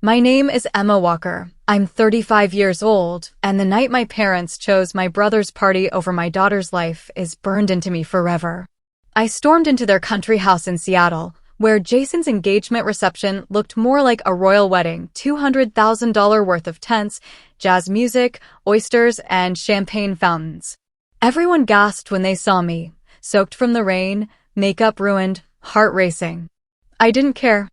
My name is Emma Walker. I'm 35 years old, and the night my parents chose my brother's party over my daughter's life is burned into me forever. I stormed into their country house in Seattle, where Jason's engagement reception looked more like a royal wedding, $200,000 worth of tents, jazz music, oysters, and champagne fountains. Everyone gasped when they saw me, soaked from the rain, makeup ruined, heart racing. I didn't care.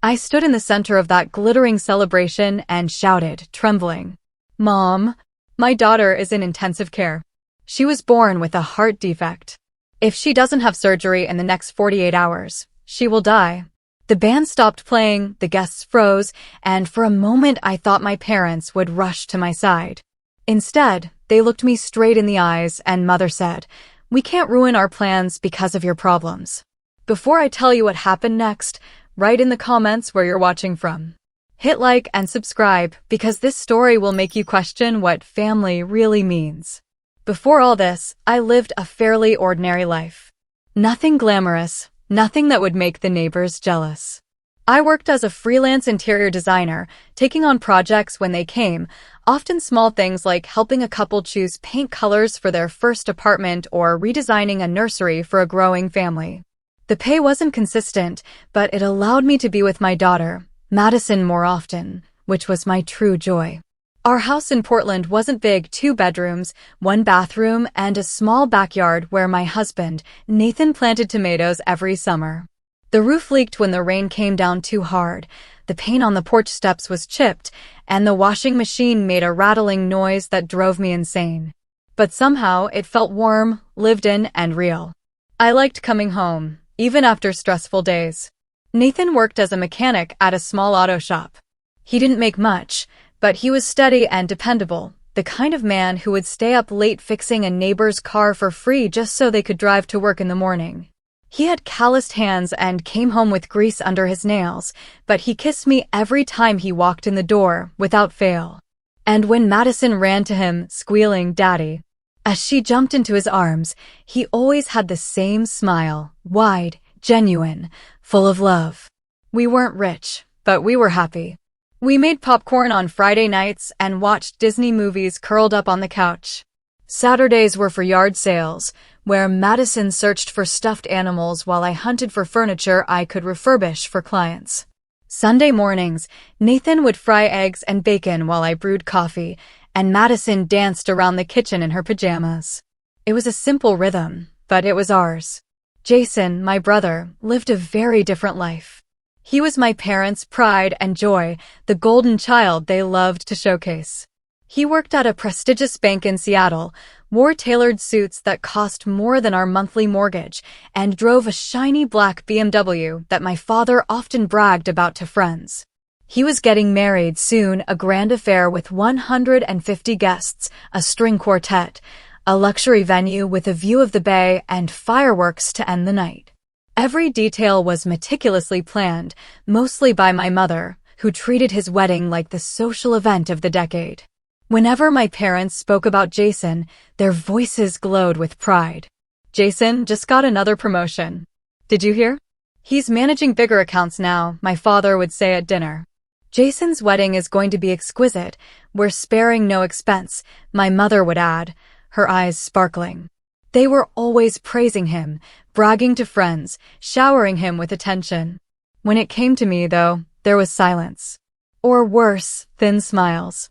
I stood in the center of that glittering celebration and shouted, trembling, "Mom, my daughter is in intensive care. She was born with a heart defect. If she doesn't have surgery in the next 48 hours, she will die." The band stopped playing, the guests froze, and for a moment I thought my parents would rush to my side. Instead, they looked me straight in the eyes and Mother said, "We can't ruin our plans because of your problems." Before I tell you what happened next, write in the comments where you're watching from. Hit like and subscribe because this story will make you question what family really means. Before all this, I lived a fairly ordinary life. Nothing glamorous, nothing that would make the neighbors jealous. I worked as a freelance interior designer, taking on projects when they came, often small things like helping a couple choose paint colors for their first apartment or redesigning a nursery for a growing family. The pay wasn't consistent, but it allowed me to be with my daughter, Madison, more often, which was my true joy. Our house in Portland wasn't big, 2 bedrooms, 1 bathroom, and a small backyard where my husband, Nathan, planted tomatoes every summer. The roof leaked when the rain came down too hard, the paint on the porch steps was chipped, and the washing machine made a rattling noise that drove me insane. But somehow it felt warm, lived in, and real. I liked coming home, even after stressful days. Nathan worked as a mechanic at a small auto shop. He didn't make much, but he was steady and dependable, the kind of man who would stay up late fixing a neighbor's car for free just so they could drive to work in the morning. He had calloused hands and came home with grease under his nails, but he kissed me every time he walked in the door, without fail. And when Madison ran to him, squealing, "Daddy," as she jumped into his arms, he always had the same smile, wide, genuine, full of love. We weren't rich, but we were happy. We made popcorn on Friday nights and watched Disney movies curled up on the couch. Saturdays were for yard sales, where Madison searched for stuffed animals while I hunted for furniture I could refurbish for clients. Sunday mornings, Nathan would fry eggs and bacon while I brewed coffee, and Madison danced around the kitchen in her pajamas. It was a simple rhythm, but it was ours. Jason, my brother, lived a very different life. He was my parents' pride and joy, the golden child they loved to showcase. He worked at a prestigious bank in Seattle, wore tailored suits that cost more than our monthly mortgage, and drove a shiny black BMW that my father often bragged about to friends. He was getting married soon, a grand affair with 150 guests, a string quartet, a luxury venue with a view of the bay, and fireworks to end the night. Every detail was meticulously planned, mostly by my mother, who treated his wedding like the social event of the decade. Whenever my parents spoke about Jason, their voices glowed with pride. "Jason just got another promotion. Did you hear? He's managing bigger accounts now," my father would say at dinner. "Jason's wedding is going to be exquisite. We're sparing no expense," my mother would add, her eyes sparkling. They were always praising him, bragging to friends, showering him with attention. When it came to me, though, there was silence. Or worse, thin smiles.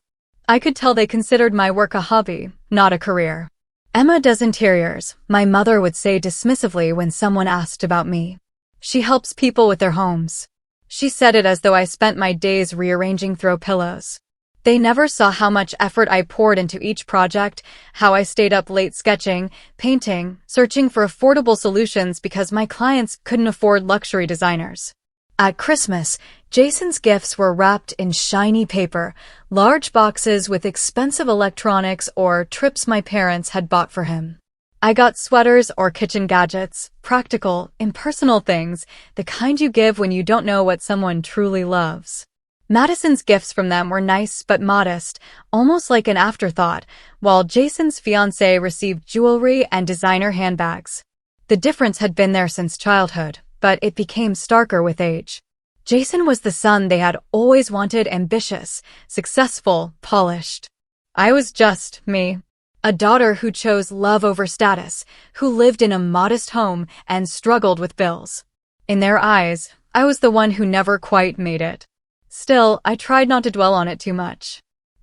I could tell they considered my work a hobby, not a career. "Emma does interiors," my mother would say dismissively when someone asked about me. "She helps people with their homes." She said it as though I spent my days rearranging throw pillows. They never saw how much effort I poured into each project, how I stayed up late sketching, painting, searching for affordable solutions because my clients couldn't afford luxury designers. At Christmas, Jason's gifts were wrapped in shiny paper, large boxes with expensive electronics or trips my parents had bought for him. I got sweaters or kitchen gadgets, practical, impersonal things, the kind you give when you don't know what someone truly loves. Madison's gifts from them were nice but modest, almost like an afterthought, while Jason's fiancée received jewelry and designer handbags. The difference had been there since childhood, but it became starker with age. Jason was the son they had always wanted, ambitious, successful, polished. I was just me. A daughter who chose love over status, who lived in a modest home and struggled with bills. In their eyes, I was the one who never quite made it. Still, I tried not to dwell on it too much.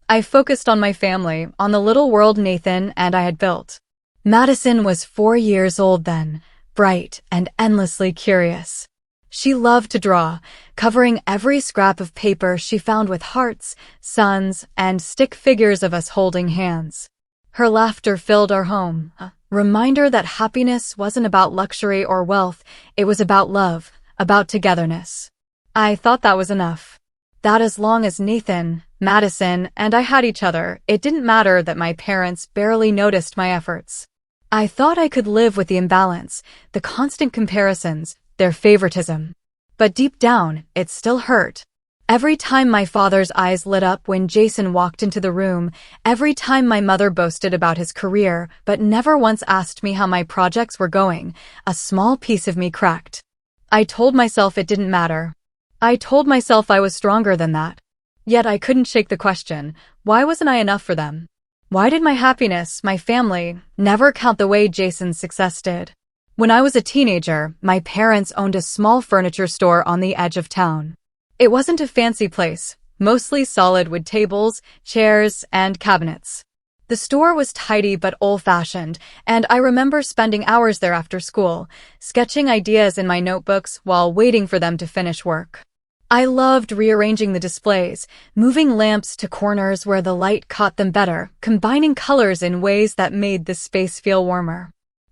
I focused on my family, on the little world Nathan and I had built. Madison was 4 years old then, bright and endlessly curious. She loved to draw, covering every scrap of paper she found with hearts, suns, and stick figures of us holding hands. Her laughter filled our home, a reminder that happiness wasn't about luxury or wealth, it was about love, about togetherness. I thought that was enough. That as long as Nathan, Madison, and I had each other, it didn't matter that my parents barely noticed my efforts. I thought I could live with the imbalance, the constant comparisons, their favoritism. But deep down, it still hurt. Every time my father's eyes lit up when Jason walked into the room, every time my mother boasted about his career but never once asked me how my projects were going, a small piece of me cracked. I told myself it didn't matter. I told myself I was stronger than that. Yet I couldn't shake the question, why wasn't I enough for them? Why did my happiness, my family, never count the way Jason's success did? When I was a teenager, my parents owned a small furniture store on the edge of town. It wasn't a fancy place, mostly solid wood tables, chairs, and cabinets. The store was tidy but old-fashioned, and I remember spending hours there after school, sketching ideas in my notebooks while waiting for them to finish work. I loved rearranging the displays, moving lamps to corners where the light caught them better, combining colors in ways that made the space feel warmer.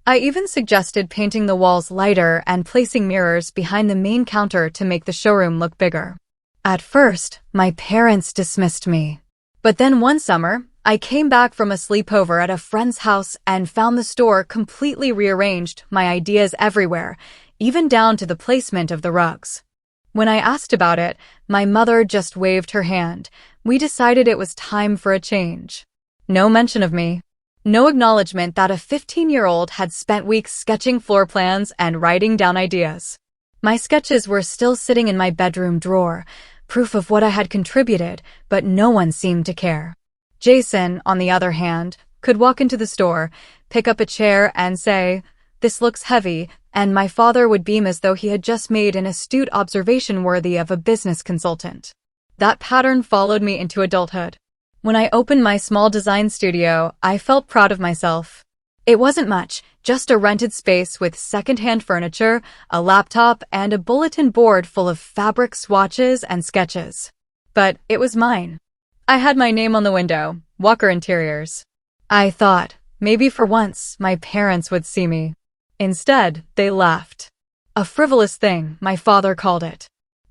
I even suggested painting the walls lighter and placing mirrors behind the main counter to make the showroom look bigger. At first, my parents dismissed me. But then one summer, I came back from a sleepover at a friend's house and found the store completely rearranged, my ideas everywhere, even down to the placement of the rugs. When I asked about it, my mother just waved her hand. We decided it was time for a change. No mention of me. No acknowledgement that a 15-year-old had spent weeks sketching floor plans and writing down ideas. My sketches were still sitting in my bedroom drawer, proof of what I had contributed, but no one seemed to care. Jason, on the other hand, could walk into the store, pick up a chair and say, "This looks heavy," and my father would beam as though he had just made an astute observation worthy of a business consultant. That pattern followed me into adulthood. When I opened my small design studio, I felt proud of myself. It wasn't much, just a rented space with secondhand furniture, a laptop, and a bulletin board full of fabric swatches and sketches. But it was mine. I had my name on the window, Walker Interiors. I thought, maybe for once, my parents would see me. Instead, they laughed. A frivolous thing, my father called it.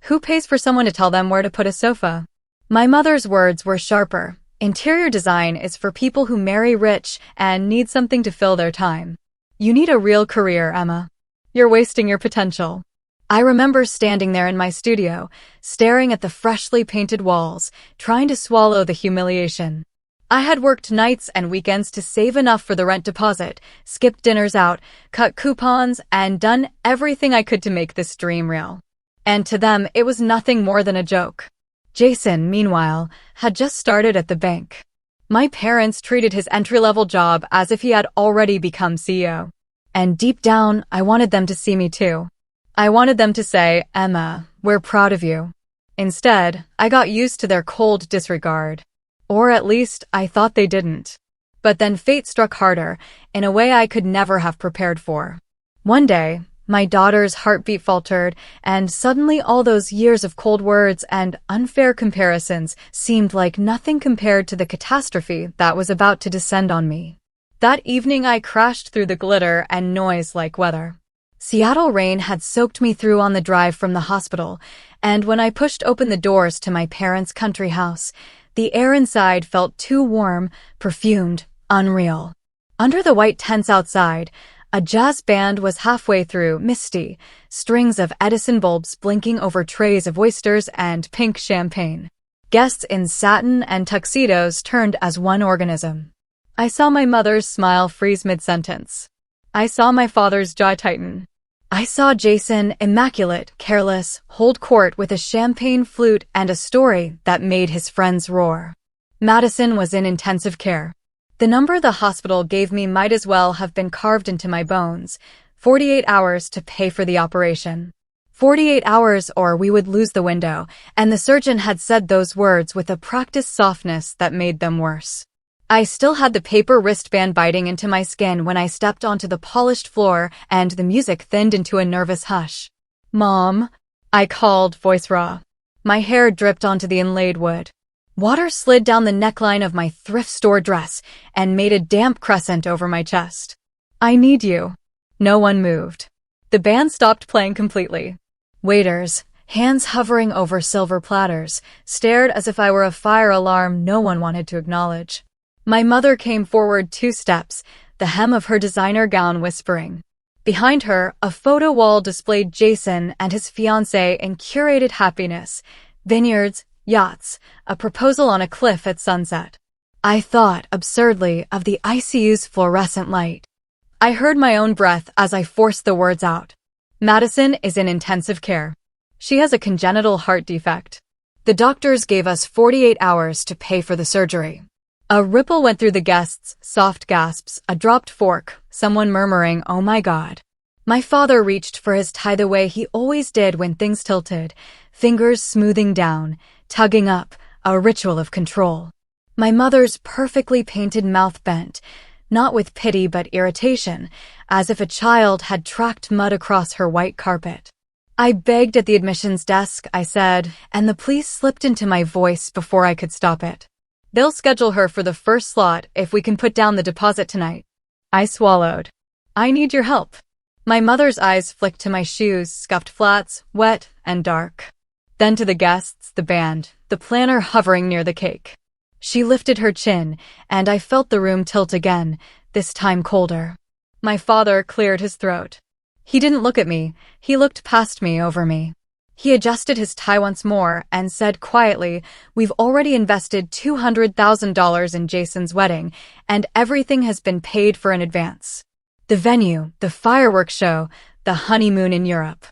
Who pays for someone to tell them where to put a sofa? My mother's words were sharper. Interior design is for people who marry rich and need something to fill their time. You need a real career, Emma. You're wasting your potential. I remember standing there in my studio, staring at the freshly painted walls, trying to swallow the humiliation. I had worked nights and weekends to save enough for the rent deposit, skipped dinners out, cut coupons, and done everything I could to make this dream real. And to them, it was nothing more than a joke. Jason, meanwhile, had just started at the bank. My parents treated his entry-level job as if he had already become CEO. And deep down, I wanted them to see me too. I wanted them to say, "Emma, we're proud of you." Instead, I got used to their cold disregard. Or at least, I thought they didn't. But then fate struck harder, in a way I could never have prepared for. One day, my daughter's heartbeat faltered, and suddenly all those years of cold words and unfair comparisons seemed like nothing compared to the catastrophe that was about to descend on me. That evening I crashed through the glitter and noise like weather. Seattle rain had soaked me through on the drive from the hospital, and when I pushed open the doors to my parents' country house, the air inside felt too warm, perfumed, unreal. Under the white tents outside, a jazz band was halfway through, misty, strings of Edison bulbs blinking over trays of oysters and pink champagne. Guests in satin and tuxedos turned as one organism. I saw my mother's smile freeze mid-sentence. I saw my father's jaw tighten. I saw Jason, immaculate, careless, hold court with a champagne flute and a story that made his friends roar. Madison was in intensive care. The number the hospital gave me might as well have been carved into my bones. 48 hours to pay for the operation. 48 hours or we would lose the window, and the surgeon had said those words with a practiced softness that made them worse. I still had the paper wristband biting into my skin when I stepped onto the polished floor and the music thinned into a nervous hush. "Mom," I called, voice raw. My hair dripped onto the inlaid wood. Water slid down the neckline of my thrift store dress and made a damp crescent over my chest. "I need you." No one moved. The band stopped playing completely. Waiters, hands hovering over silver platters, stared as if I were a fire alarm no one wanted to acknowledge. My mother came forward 2 steps, the hem of her designer gown whispering. Behind her, a photo wall displayed Jason and his fiancée in curated happiness, vineyards, yachts, a proposal on a cliff at sunset. I thought, absurdly, of the ICU's fluorescent light. I heard my own breath as I forced the words out. Madison is in intensive care. She has a congenital heart defect. The doctors gave us 48 hours to pay for the surgery. A ripple went through the guests, soft gasps, a dropped fork, someone murmuring, "Oh my God." My father reached for his tie the way he always did when things tilted, fingers smoothing down, tugging up, a ritual of control. My mother's perfectly painted mouth bent, not with pity but irritation, as if a child had tracked mud across her white carpet. "I begged at the admissions desk," I said, and the please slipped into my voice before I could stop it. "They'll schedule her for the first slot if we can put down the deposit tonight." I swallowed. "I need your help." My mother's eyes flicked to my shoes, scuffed flats, wet and dark. Then to the guests, the band, the planner hovering near the cake. She lifted her chin, and I felt the room tilt again, this time colder. My father cleared his throat. He didn't look at me, he looked past me, over me. He adjusted his tie once more and said quietly, "We've already invested $200,000 in Jason's wedding, and everything has been paid for in advance. The venue, the fireworks show, the honeymoon in Europe.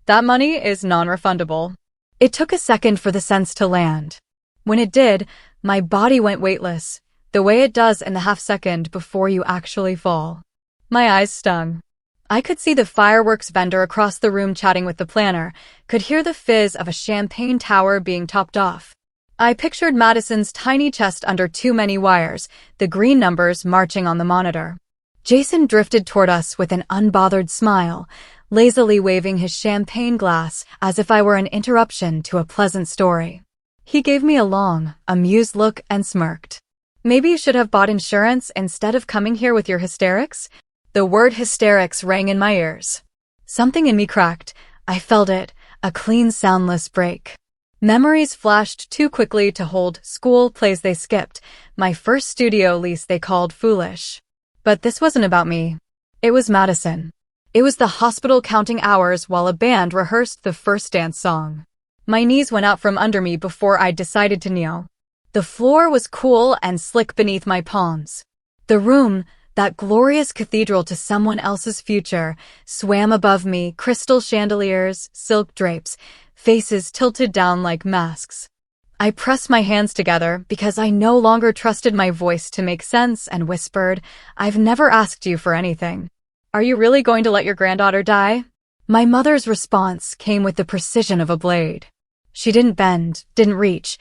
That money is non-refundable." It took a second for the sense to land. When it did, my body went weightless, the way it does in the half-second before you actually fall. My eyes stung. I could see the fireworks vendor across the room chatting with the planner, could hear the fizz of a champagne tower being topped off. I pictured Madison's tiny chest under too many wires, the green numbers marching on the monitor. Jason drifted toward us with an unbothered smile, lazily waving his champagne glass as if I were an interruption to a pleasant story. He gave me a long, amused look and smirked. "Maybe you should have bought insurance instead of coming here with your hysterics?" The word hysterics rang in my ears. Something in me cracked. I felt it, a clean, soundless break. Memories flashed too quickly to hold, school plays they skipped, my first studio lease they called foolish. But this wasn't about me. It was Madison. It was the hospital counting hours while a band rehearsed the first dance song. My knees went out from under me before I decided to kneel. The floor was cool and slick beneath my palms. The room, that glorious cathedral to someone else's future, swam above me, crystal chandeliers, silk drapes, faces tilted down like masks. I pressed my hands together because I no longer trusted my voice to make sense and whispered, "I've never asked you for anything. Are you really going to let your granddaughter die?" My mother's response came with the precision of a blade. She didn't bend, didn't reach,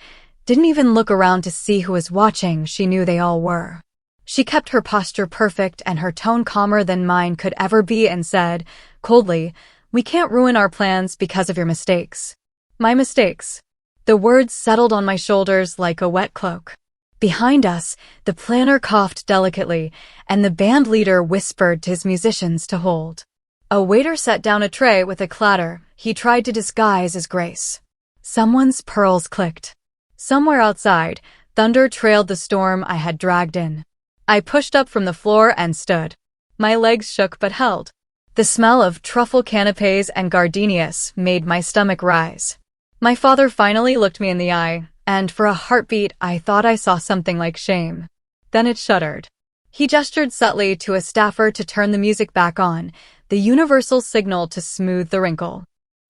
didn't even look around to see who was watching. She knew they all were. She kept her posture perfect and her tone calmer than mine could ever be and said, coldly, "We can't ruin our plans because of your mistakes." My mistakes. The words settled on my shoulders like a wet cloak. Behind us, the planner coughed delicately, and the band leader whispered to his musicians to hold. A waiter set down a tray with a clatter. He tried to disguise his grace. Someone's pearls clicked. Somewhere outside, thunder trailed the storm I had dragged in. I pushed up from the floor and stood. My legs shook but held. The smell of truffle canapes and gardenias made my stomach rise. My father finally looked me in the eye, and for a heartbeat I thought I saw something like shame. Then it shuddered. He gestured subtly to a staffer to turn the music back on. The the universal signal to smooth the wrinkle.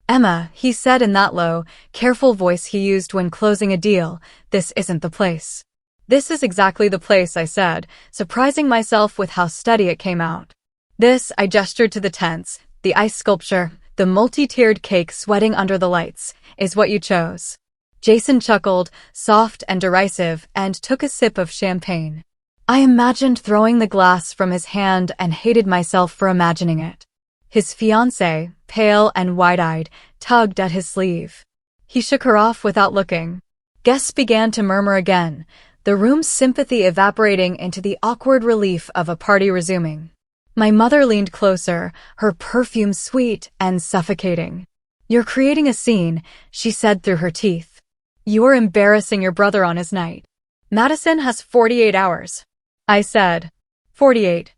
"Emma," he said in that low, careful voice he used when closing a deal, "this isn't the place." "This is exactly the place," I said, surprising myself with how steady it came out. "This," I gestured to the tents, the ice sculpture, the multi-tiered cake sweating under the lights, "is what you chose." Jason chuckled, soft and derisive, and took a sip of champagne. I imagined throwing the glass from his hand and hated myself for imagining it. His fiancée, pale and wide-eyed, tugged at his sleeve. He shook her off without looking. Guests began to murmur again, the room's sympathy evaporating into the awkward relief of a party resuming. My mother leaned closer, her perfume sweet and suffocating. "You're creating a scene," she said through her teeth. "You're embarrassing your brother on his night." "Madison has 48 hours. I said. 48.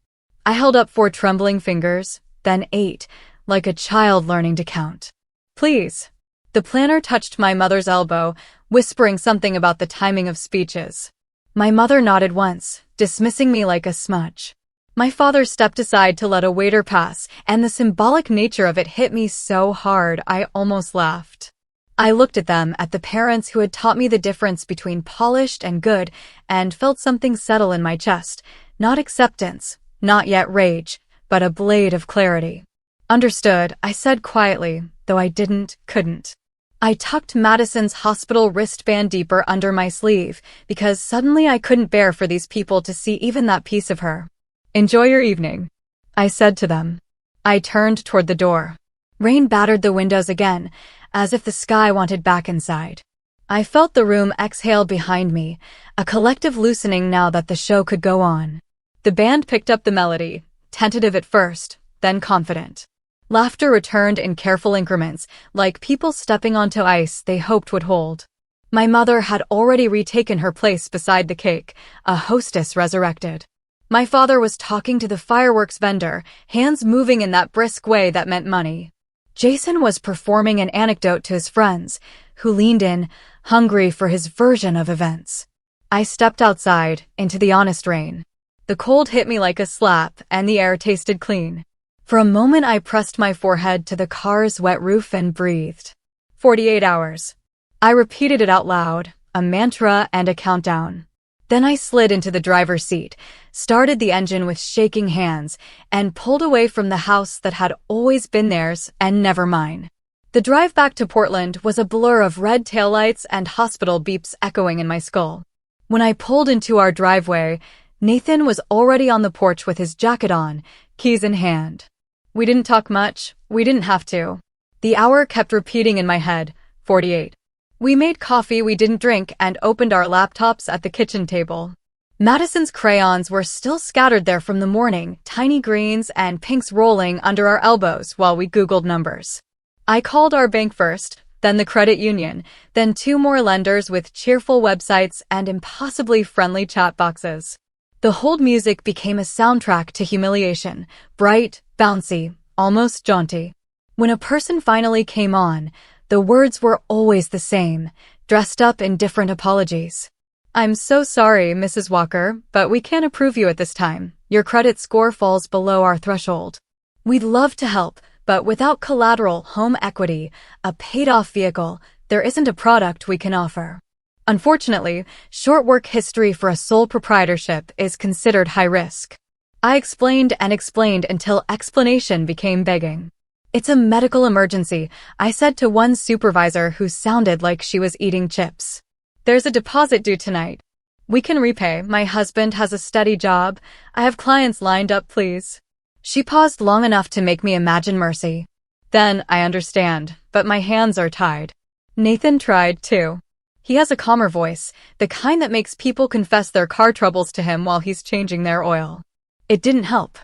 I held up 4 trembling fingers, then 8, like a child learning to count. "Please." The planner touched my mother's elbow, whispering something about the timing of speeches. My mother nodded once, dismissing me like a smudge. My father stepped aside to let a waiter pass, and the symbolic nature of it hit me so hard I almost laughed. I looked at them, at the parents who had taught me the difference between polished and good, and felt something settle in my chest. Not acceptance, not yet rage, but a blade of clarity. "Understood," I said quietly, though I couldn't. I tucked Madison's hospital wristband deeper under my sleeve, because suddenly I couldn't bear for these people to see even that piece of her. "Enjoy your evening," I said to them. I turned toward the door. Rain battered the windows again, as if the sky wanted back inside. I felt the room exhale behind me, a collective loosening now that the show could go on. The band picked up the melody, tentative at first, then confident. Laughter returned in careful increments, like people stepping onto ice they hoped would hold. My mother had already retaken her place beside the cake, a hostess resurrected. My father was talking to the fireworks vendor, hands moving in that brisk way that meant money. Jason was performing an anecdote to his friends, who leaned in, hungry for his version of events. I stepped outside, into the honest rain. The cold hit me like a slap, and the air tasted clean. For a moment I pressed my forehead to the car's wet roof and breathed. 48 hours. I repeated it out loud, a mantra and a countdown. Then I slid into the driver's seat, started the engine with shaking hands, and pulled away from the house that had always been theirs and never mine. The drive back to Portland was a blur of red taillights and hospital beeps echoing in my skull. When I pulled into our driveway, Nathan was already on the porch with his jacket on, keys in hand. We didn't talk much, we didn't have to. The hour kept repeating in my head, 48. We made coffee we didn't drink and opened our laptops at the kitchen table. Madison's crayons were still scattered there from the morning, tiny greens and pinks rolling under our elbows while we Googled numbers. I called our bank first, then the credit union, then 2 more lenders with cheerful websites and impossibly friendly chat boxes. The hold music became a soundtrack to humiliation, bright, bouncy, almost jaunty. When a person finally came on, the words were always the same, dressed up in different apologies. "I'm so sorry, Mrs. Walker, but we can't approve you at this time. Your credit score falls below our threshold. We'd love to help, but without collateral, home equity, a paid-off vehicle, there isn't a product we can offer. Unfortunately, short work history for a sole proprietorship is considered high risk." I explained and explained until explanation became begging. "It's a medical emergency," I said to one supervisor who sounded like she was eating chips. "There's a deposit due tonight. We can repay. My husband has a steady job. I have clients lined up, please." She paused long enough to make me imagine mercy. "Then, I understand, but my hands are tied." Nathan tried, too. He has a calmer voice, the kind that makes people confess their car troubles to him while he's changing their oil. It didn't help.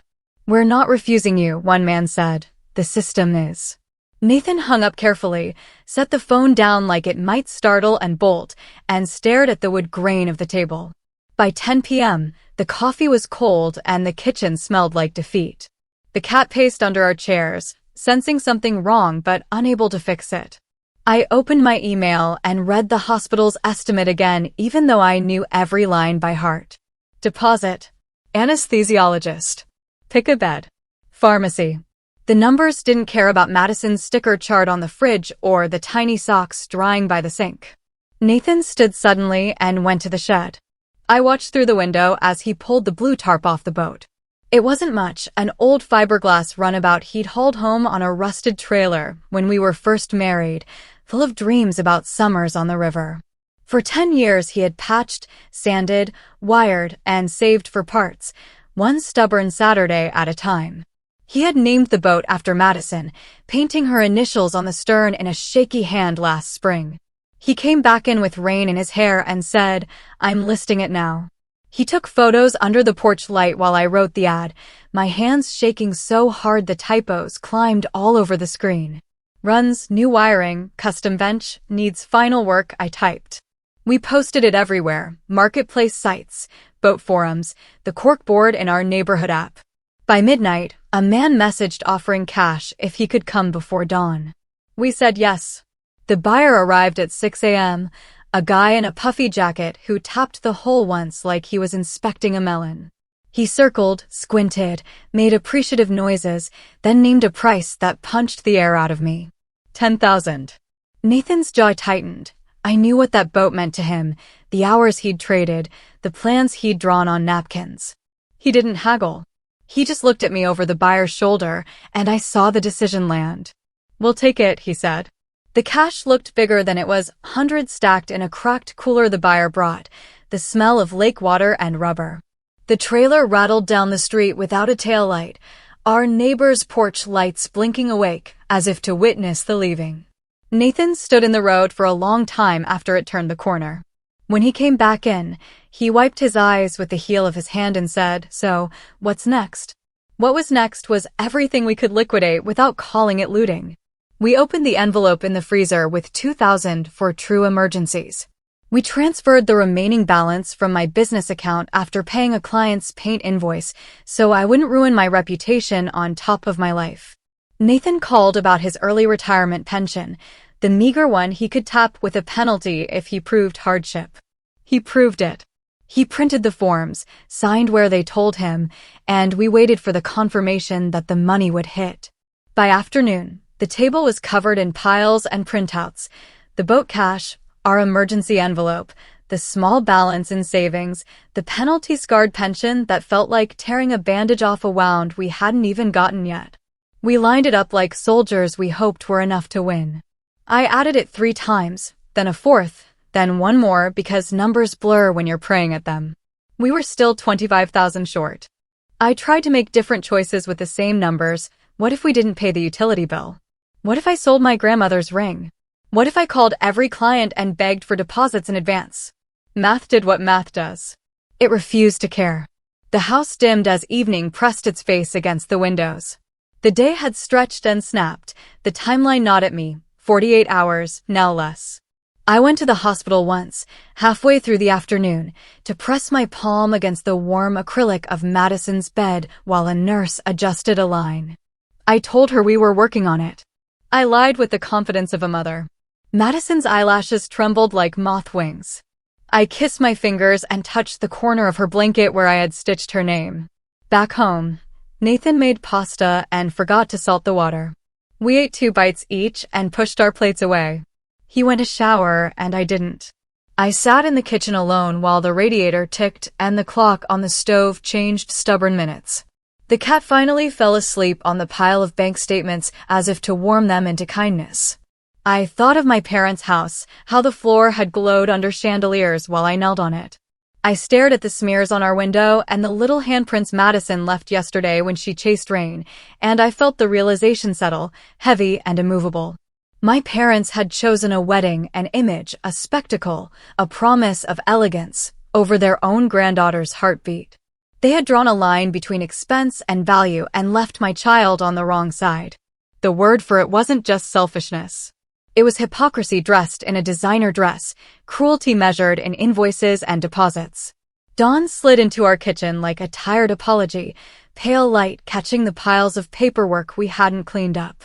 "We're not refusing you," one man said. "The system is." Nathan hung up carefully, set the phone down like it might startle and bolt, and stared at the wood grain of the table. By 10 p.m., the coffee was cold and the kitchen smelled like defeat. The cat paced under our chairs, sensing something wrong but unable to fix it. I opened my email and read the hospital's estimate again, even though I knew every line by heart. Deposit. Anesthesiologist. Pick a bed. Pharmacy. The numbers didn't care about Madison's sticker chart on the fridge or the tiny socks drying by the sink. Nathan stood suddenly and went to the shed. I watched through the window as he pulled the blue tarp off the boat. It wasn't much, an old fiberglass runabout he'd hauled home on a rusted trailer when we were first married, full of dreams about summers on the river. For 10 years he had patched, sanded, wired, and saved for parts, one stubborn Saturday at a time. He had named the boat after Madison, painting her initials on the stern in a shaky hand last spring. He came back in with rain in his hair and said, "I'm listing it now." He took photos under the porch light while I wrote the ad, my hands shaking so hard the typos climbed all over the screen. "Runs, new wiring, custom bench, needs final work," I typed. We posted it everywhere, marketplace sites, boat forums, the corkboard in our neighborhood app. By midnight, a man messaged offering cash if he could come before dawn. We said yes. The buyer arrived at 6 a.m., a guy in a puffy jacket who tapped the hull once like he was inspecting a melon. He circled, squinted, made appreciative noises, then named a price that punched the air out of me. $10,000. Nathan's jaw tightened. I knew what that boat meant to him, the hours he'd traded, the plans he'd drawn on napkins. He didn't haggle. He just looked at me over the buyer's shoulder, and I saw the decision land. "We'll take it," he said. The cash looked bigger than it was, hundreds stacked in a cracked cooler the buyer brought, the smell of lake water and rubber. The trailer rattled down the street without a taillight, our neighbor's porch lights blinking awake, as if to witness the leaving. Nathan stood in the road for a long time after it turned the corner. When he came back in, he wiped his eyes with the heel of his hand and said, "So, what's next?" What was next was everything we could liquidate without calling it looting. We opened the envelope in the freezer with $2,000 for true emergencies. We transferred the remaining balance from my business account after paying a client's paint invoice, so I wouldn't ruin my reputation on top of my life. Nathan called about his early retirement pension, the meager one he could tap with a penalty if he proved hardship. He proved it. He printed the forms, signed where they told him, and we waited for the confirmation that the money would hit. By afternoon, the table was covered in piles and printouts, the boat cash, our emergency envelope, the small balance in savings, the penalty-scarred pension that felt like tearing a bandage off a wound we hadn't even gotten yet. We lined it up like soldiers we hoped were enough to win. I added it 3 times, then a 4th, then one more because numbers blur when you're praying at them. We were still $25,000 short. I tried to make different choices with the same numbers. What if we didn't pay the utility bill? What if I sold my grandmother's ring? What if I called every client and begged for deposits in advance? Math did what math does. It refused to care. The house dimmed as evening pressed its face against the windows. The day had stretched and snapped, the timeline gnawed at me, 48 hours, now less. I went to the hospital once, halfway through the afternoon, to press my palm against the warm acrylic of Madison's bed while a nurse adjusted a line. I told her we were working on it. I lied with the confidence of a mother. Madison's eyelashes trembled like moth wings. I kissed my fingers and touched the corner of her blanket where I had stitched her name. Back home, Nathan made pasta and forgot to salt the water. We ate 2 bites each and pushed our plates away. He went to shower and I didn't. I sat in the kitchen alone while the radiator ticked and the clock on the stove changed stubborn minutes. The cat finally fell asleep on the pile of bank statements as if to warm them into kindness. I thought of my parents' house, how the floor had glowed under chandeliers while I knelt on it. I stared at the smears on our window and the little handprints Madison left yesterday when she chased rain, and I felt the realization settle, heavy and immovable. My parents had chosen a wedding, an image, a spectacle, a promise of elegance, over their own granddaughter's heartbeat. They had drawn a line between expense and value and left my child on the wrong side. The word for it wasn't just selfishness. It was hypocrisy dressed in a designer dress, cruelty measured in invoices and deposits. Dawn slid into our kitchen like a tired apology, pale light catching the piles of paperwork we hadn't cleaned up.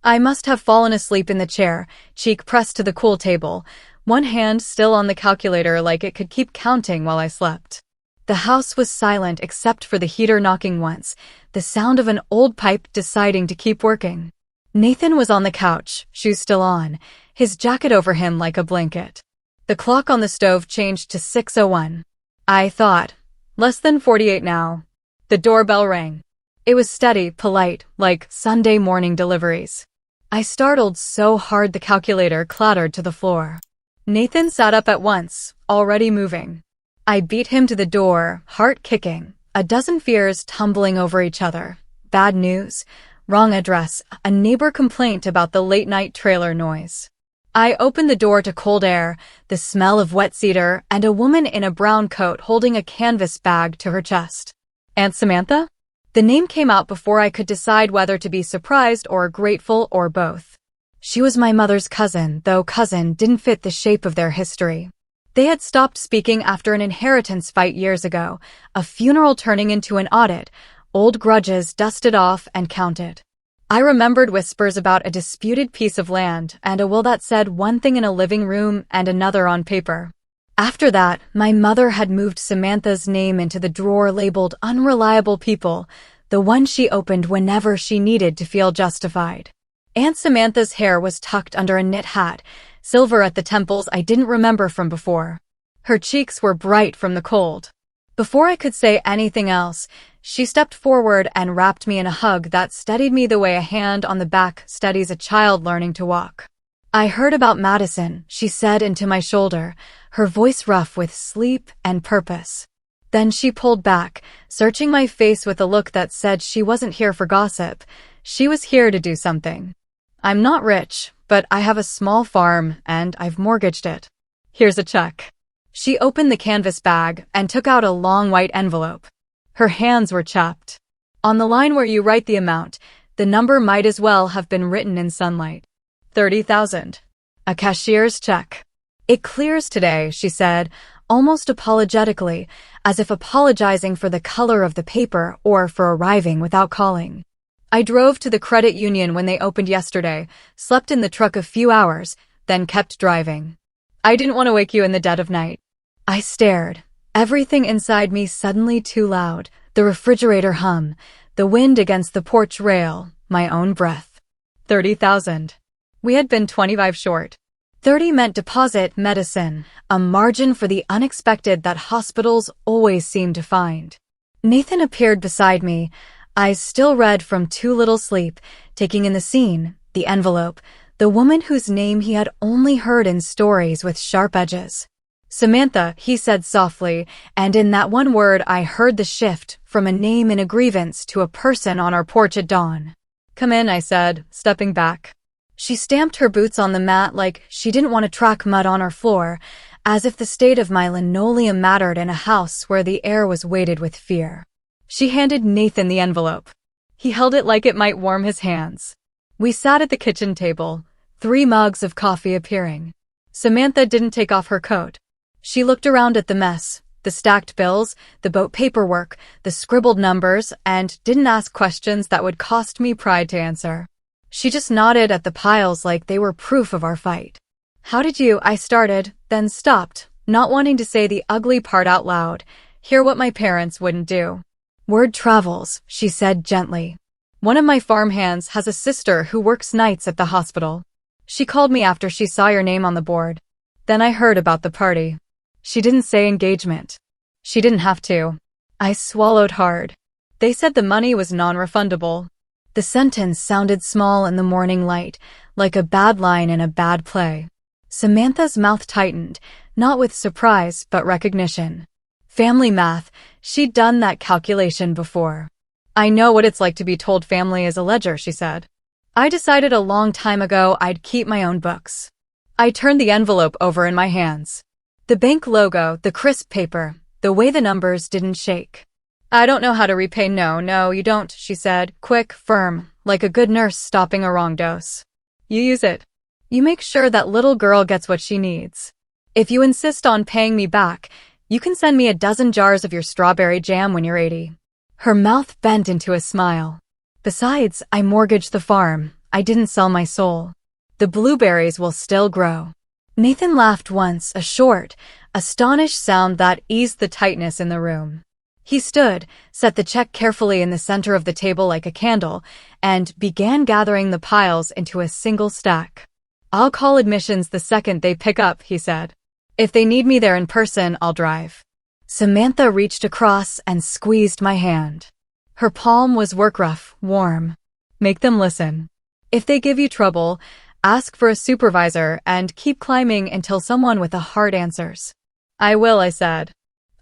I must have fallen asleep in the chair, cheek pressed to the cool table, one hand still on the calculator like it could keep counting while I slept. The house was silent except for the heater knocking once, the sound of an old pipe deciding to keep working. Nathan was on the couch, shoes still on, his jacket over him like a blanket. The clock on the stove changed to 6:01. I thought, less than 48 now. The doorbell rang. It was steady, polite, like Sunday morning deliveries. I startled so hard the calculator clattered to the floor. Nathan sat up at once, already moving. I beat him to the door, heart kicking, a dozen fears tumbling over each other. Bad news, wrong address, a neighbor complaint about the late-night trailer noise. I opened the door to cold air, the smell of wet cedar, and a woman in a brown coat holding a canvas bag to her chest. Aunt Samantha? The name came out before I could decide whether to be surprised or grateful or both. She was my mother's cousin, though cousin didn't fit the shape of their history. They had stopped speaking after an inheritance fight years ago, a funeral turning into an audit, old grudges dusted off and counted. I remembered whispers about a disputed piece of land and a will that said one thing in a living room and another on paper. After that, my mother had moved Samantha's name into the drawer labeled Unreliable People, the one she opened whenever she needed to feel justified. Aunt Samantha's hair was tucked under a knit hat, silver at the temples I didn't remember from before. Her cheeks were bright from the cold. Before I could say anything else, she stepped forward and wrapped me in a hug that steadied me the way a hand on the back steadies a child learning to walk. I heard about Madison, she said into my shoulder, her voice rough with sleep and purpose. Then she pulled back, searching my face with a look that said she wasn't here for gossip. She was here to do something. I'm not rich, but I have a small farm and I've mortgaged it. Here's a check. She opened the canvas bag and took out a long white envelope. Her hands were chapped. On the line where you write the amount, the number might as well have been written in sunlight. 30,000. A cashier's check. It clears today, she said, almost apologetically, as if apologizing for the color of the paper or for arriving without calling. I drove to the credit union when they opened yesterday, slept in the truck a few hours, then kept driving. I didn't want to wake you in the dead of night. I stared, everything inside me suddenly too loud, the refrigerator hum, the wind against the porch rail, my own breath. 30,000. We had been 25 short. 30 meant deposit, medicine, a margin for the unexpected that hospitals always seem to find. Nathan appeared beside me, eyes still red from too little sleep, taking in the scene, the envelope, the woman whose name he had only heard in stories with sharp edges. Samantha, he said softly, and in that one word I heard the shift from a name in a grievance to a person on our porch at dawn. Come in, I said, stepping back. She stamped her boots on the mat like she didn't want to track mud on our floor, as if the state of my linoleum mattered in a house where the air was weighted with fear. She handed Nathan the envelope. He held it like it might warm his hands. We sat at the kitchen table, 3 mugs of coffee appearing. Samantha didn't take off her coat. She looked around at the mess, the stacked bills, the boat paperwork, the scribbled numbers, and didn't ask questions that would cost me pride to answer. She just nodded at the piles like they were proof of our fight. How did you, I started, then stopped, not wanting to say the ugly part out loud, hear what my parents wouldn't do. Word travels, she said gently. One of my farmhands has a sister who works nights at the hospital. She called me after she saw your name on the board. Then I heard about the party. She didn't say engagement. She didn't have to. I swallowed hard. They said the money was non-refundable. The sentence sounded small in the morning light, like a bad line in a bad play. Samantha's mouth tightened, not with surprise but recognition. Family math, she'd done that calculation before. I know what it's like to be told family is a ledger, she said. I decided a long time ago I'd keep my own books. I turned the envelope over in my hands. The bank logo, the crisp paper, the way the numbers didn't shake. I don't know how to repay. No, you don't, she said, quick, firm, like a good nurse stopping a wrong dose. You use it. You make sure that little girl gets what she needs. If you insist on paying me back, you can send me a dozen jars of your strawberry jam when you're 80. Her mouth bent into a smile. Besides, I mortgaged the farm. I didn't sell my soul. The blueberries will still grow. Nathan laughed once, a short, astonished sound that eased the tightness in the room. He stood, set the check carefully in the center of the table like a candle, and began gathering the piles into a single stack. "I'll call admissions the second they pick up," he said. "If they need me there in person, I'll drive." Samantha reached across and squeezed my hand. Her palm was work rough, warm. "Make them listen. If they give you trouble, ask for a supervisor and keep climbing until someone with a heart answers." "I will," I said.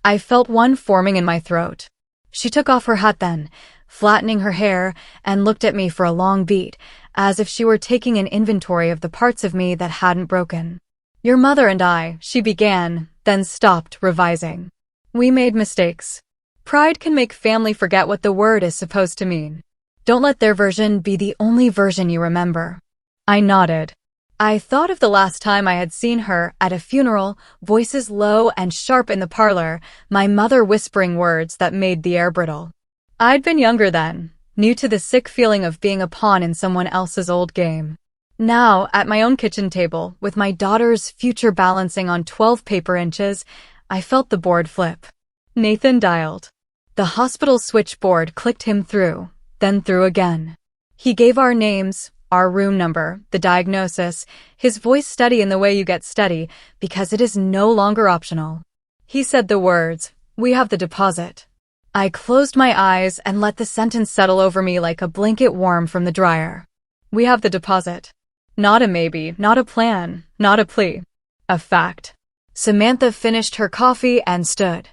I felt one forming in my throat. She took off her hat then, flattening her hair, and looked at me for a long beat, as if she were taking an inventory of the parts of me that hadn't broken. "Your mother and I," she began, then stopped, revising. "We made mistakes. Pride can make family forget what the word is supposed to mean. Don't let their version be the only version you remember." I nodded. I thought of the last time I had seen her at a funeral, voices low and sharp in the parlor, my mother whispering words that made the air brittle. I'd been younger then, new to the sick feeling of being a pawn in someone else's old game. Now, at my own kitchen table, with my daughter's future balancing on 12 paper inches, I felt the board flip. Nathan dialed. The hospital switchboard clicked him through, then through again. He gave our names, our room number, the diagnosis, his voice steady in the way you get steady, because it is no longer optional. He said the words, "We have the deposit." I closed my eyes and let the sentence settle over me like a blanket warm from the dryer. We have the deposit. Not a maybe, not a plan, not a plea. A fact. Samantha finished her coffee and stood.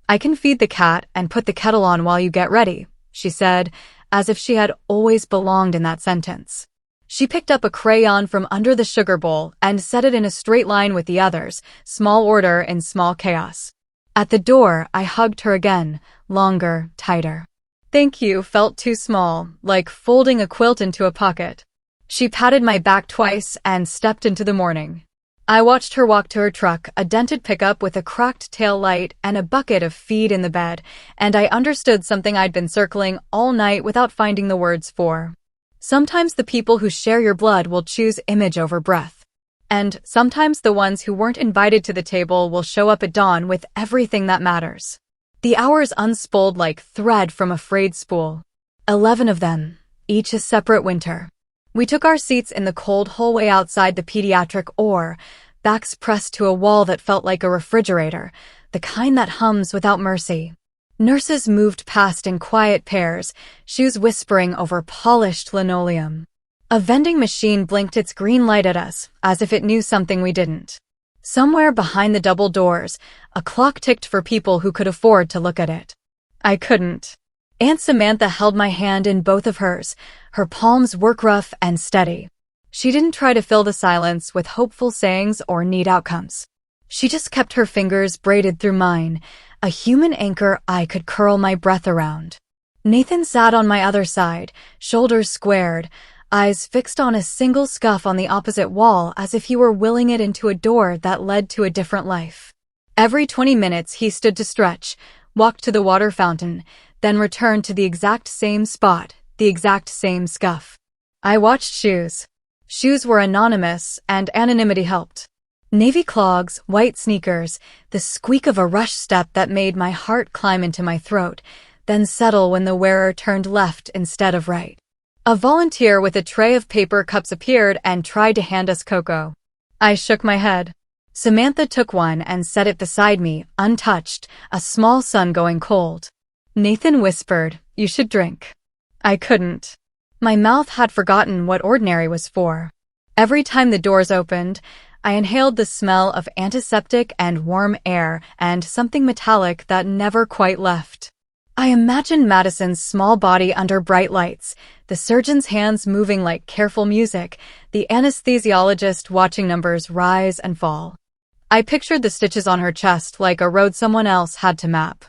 "I can feed the cat and put the kettle on while you get ready," she said, as if she had always belonged in that sentence. She picked up a crayon from under the sugar bowl and set it in a straight line with the others, small order in small chaos. At the door, I hugged her again, longer, tighter. "Thank you" felt too small, like folding a quilt into a pocket. She patted my back twice and stepped into the morning. I watched her walk to her truck, a dented pickup with a cracked tail light and a bucket of feed in the bed, and I understood something I'd been circling all night without finding the words for. Sometimes the people who share your blood will choose image over breath. And sometimes the ones who weren't invited to the table will show up at dawn with everything that matters. The hours unspooled like thread from a frayed spool. 11 of them, each a separate winter. We took our seats in the cold hallway outside the pediatric OR, backs pressed to a wall that felt like a refrigerator, the kind that hums without mercy. Nurses moved past in quiet pairs, shoes whispering over polished linoleum. A vending machine blinked its green light at us, as if it knew something we didn't. Somewhere behind the double doors, a clock ticked for people who could afford to look at it. I couldn't. Aunt Samantha held my hand in both of hers, her palms work rough and steady. She didn't try to fill the silence with hopeful sayings or neat outcomes. She just kept her fingers braided through mine, a human anchor I could curl my breath around. Nathan sat on my other side, shoulders squared, eyes fixed on a single scuff on the opposite wall as if he were willing it into a door that led to a different life. Every 20 minutes he stood to stretch, walked to the water fountain, then returned to the exact same spot, the exact same scuff. I watched shoes. Shoes were anonymous, and anonymity helped. Navy clogs, white sneakers, the squeak of a rush step that made my heart climb into my throat, then settle when the wearer turned left instead of right. A volunteer with a tray of paper cups appeared and tried to hand us cocoa. I shook my head. Samantha took one and set it beside me, untouched, a small sun going cold. Nathan whispered, "You should drink." I couldn't. My mouth had forgotten what ordinary was for. Every time the doors opened, I inhaled the smell of antiseptic and warm air and something metallic that never quite left. I imagined Madison's small body under bright lights, the surgeon's hands moving like careful music, the anesthesiologist watching numbers rise and fall. I pictured the stitches on her chest like a road someone else had to map.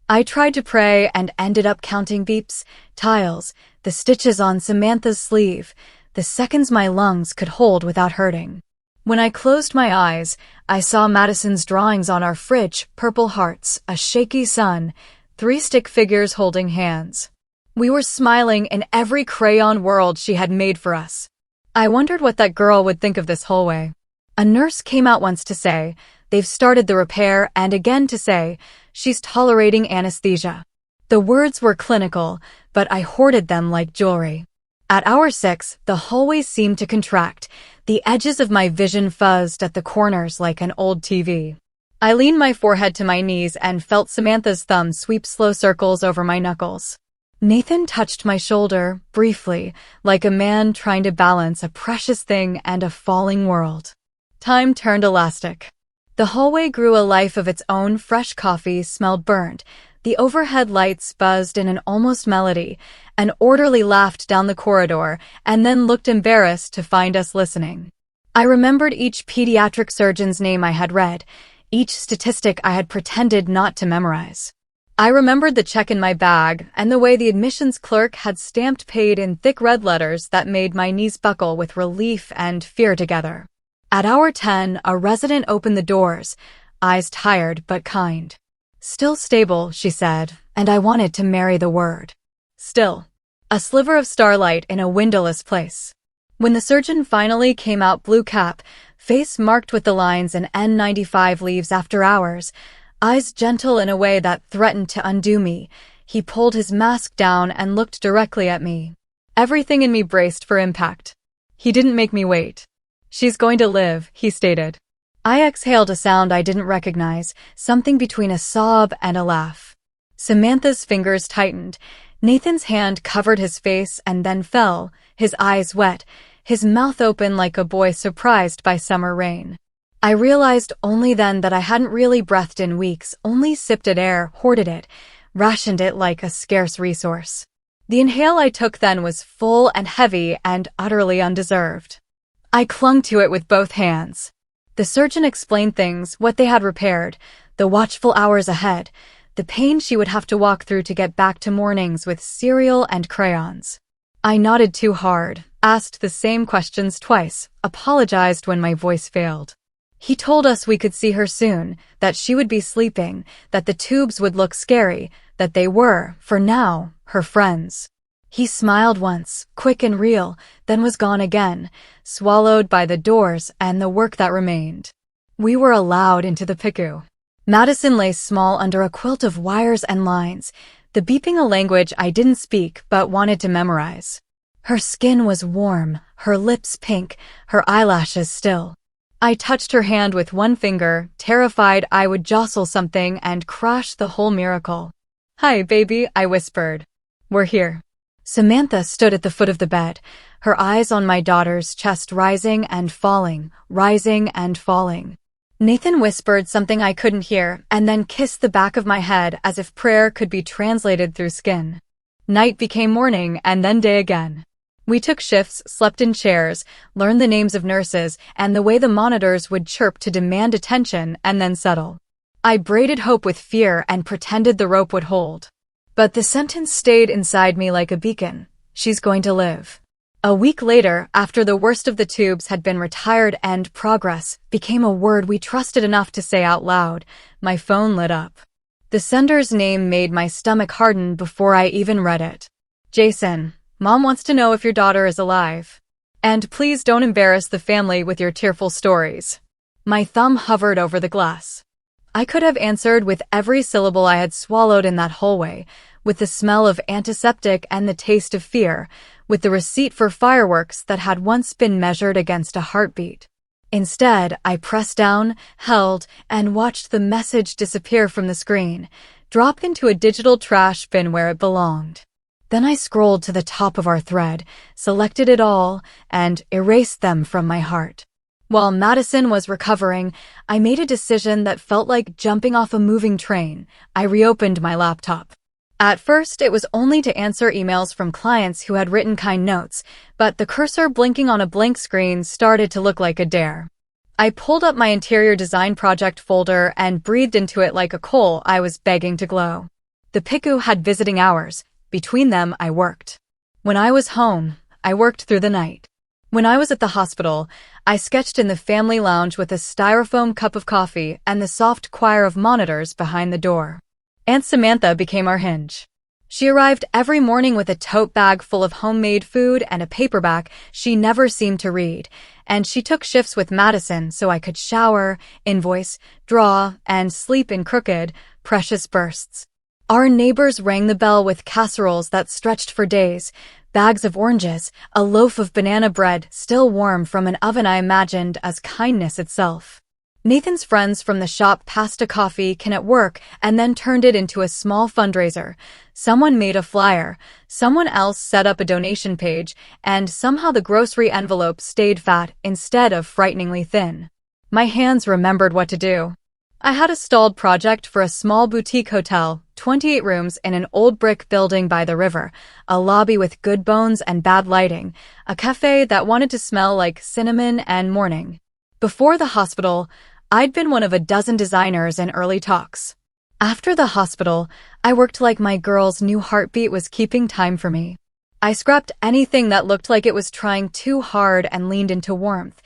I tried to pray and ended up counting beeps, tiles, the stitches on Samantha's sleeve, the seconds my lungs could hold without hurting. When I closed my eyes, I saw Madison's drawings on our fridge, purple hearts, a shaky sun, 3 stick figures holding hands. We were smiling in every crayon world she had made for us. I wondered what that girl would think of this hallway. A nurse came out once to say, "They've started the repair," and again to say, "She's tolerating anesthesia." The words were clinical, but I hoarded them like jewelry. At hour 6, the hallway seemed to contract. The edges of my vision fuzzed at the corners like an old TV. I leaned my forehead to my knees and felt Samantha's thumb sweep slow circles over my knuckles. Nathan touched my shoulder, briefly, like a man trying to balance a precious thing and a falling world. Time turned elastic. The hallway grew a life of its own. Fresh coffee smelled burnt. The overhead lights buzzed in an almost melody. An orderly laughed down the corridor and then looked embarrassed to find us listening. I remembered each pediatric surgeon's name I had read, each statistic I had pretended not to memorize. I remembered the check in my bag and the way the admissions clerk had stamped paid in thick red letters that made my knees buckle with relief and fear together. At hour 10, a resident opened the doors, eyes tired but kind. "Still stable," she said, and I wanted to marry the word. Still. A sliver of starlight in a windowless place. When the surgeon finally came out, blue cap, face marked with the lines and N95 leaves after hours, eyes gentle in a way that threatened to undo me, he pulled his mask down and looked directly at me. Everything in me braced for impact. He didn't make me wait. "She's going to live," he stated. I exhaled a sound I didn't recognize, something between a sob and a laugh. Samantha's fingers tightened. Nathan's hand covered his face and then fell, his eyes wet, his mouth open like a boy surprised by summer rain. I realized only then that I hadn't really breathed in weeks, only sipped at air, hoarded it, rationed it like a scarce resource. The inhale I took then was full and heavy and utterly undeserved. I clung to it with both hands. The surgeon explained things, what they had repaired, the watchful hours ahead, the pain she would have to walk through to get back to mornings with cereal and crayons. I nodded too hard, asked the same questions twice, apologized when my voice failed. He told us we could see her soon, that she would be sleeping, that the tubes would look scary, that they were, for now, her friends. He smiled once, quick and real, then was gone again, swallowed by the doors and the work that remained. We were allowed into the PICU. Madison lay small under a quilt of wires and lines, the beeping a language I didn't speak but wanted to memorize. Her skin was warm, her lips pink, her eyelashes still. I touched her hand with one finger, terrified I would jostle something and crash the whole miracle. "Hi, baby," I whispered. "We're here." Samantha stood at the foot of the bed, her eyes on my daughter's chest rising and falling, rising and falling. Nathan whispered something I couldn't hear and then kissed the back of my head as if prayer could be translated through skin. Night became morning and then day again. We took shifts, slept in chairs, learned the names of nurses and the way the monitors would chirp to demand attention and then settle. I braided hope with fear and pretended the rope would hold. But the sentence stayed inside me like a beacon. She's going to live. A week later, after the worst of the tubes had been retired and progress became a word we trusted enough to say out loud, my phone lit up. The sender's name made my stomach harden before I even read it. "Jason, Mom wants to know if your daughter is alive. And please don't embarrass the family with your tearful stories." My thumb hovered over the glass. I could have answered with every syllable I had swallowed in that hallway, with the smell of antiseptic and the taste of fear, with the receipt for fireworks that had once been measured against a heartbeat. Instead, I pressed down, held, and watched the message disappear from the screen, drop into a digital trash bin where it belonged. Then I scrolled to the top of our thread, selected it all, and erased them from my heart. While Madison was recovering, I made a decision that felt like jumping off a moving train. I reopened my laptop. At first, it was only to answer emails from clients who had written kind notes, but the cursor blinking on a blank screen started to look like a dare. I pulled up my interior design project folder and breathed into it like a coal I was begging to glow. The PICU had visiting hours. Between them, I worked. When I was home, I worked through the night. When I was at the hospital, I sketched in the family lounge with a styrofoam cup of coffee and the soft choir of monitors behind the door. Aunt Samantha became our hinge. She arrived every morning with a tote bag full of homemade food and a paperback she never seemed to read, and she took shifts with Madison so I could shower, invoice, draw, and sleep in crooked, precious bursts. Our neighbors rang the bell with casseroles that stretched for days, bags of oranges, a loaf of banana bread still warm from an oven I imagined as kindness itself. Nathan's friends from the shop passed a coffee can at work and then turned it into a small fundraiser. Someone made a flyer, someone else set up a donation page, and somehow the grocery envelope stayed fat instead of frighteningly thin. My hands remembered what to do. I had a stalled project for a small boutique hotel, 28 rooms in an old brick building by the river, a lobby with good bones and bad lighting, a cafe that wanted to smell like cinnamon and morning. Before the hospital, I'd been one of a dozen designers in early talks. After the hospital, I worked like my girl's new heartbeat was keeping time for me. I scrapped anything that looked like it was trying too hard and leaned into warmth.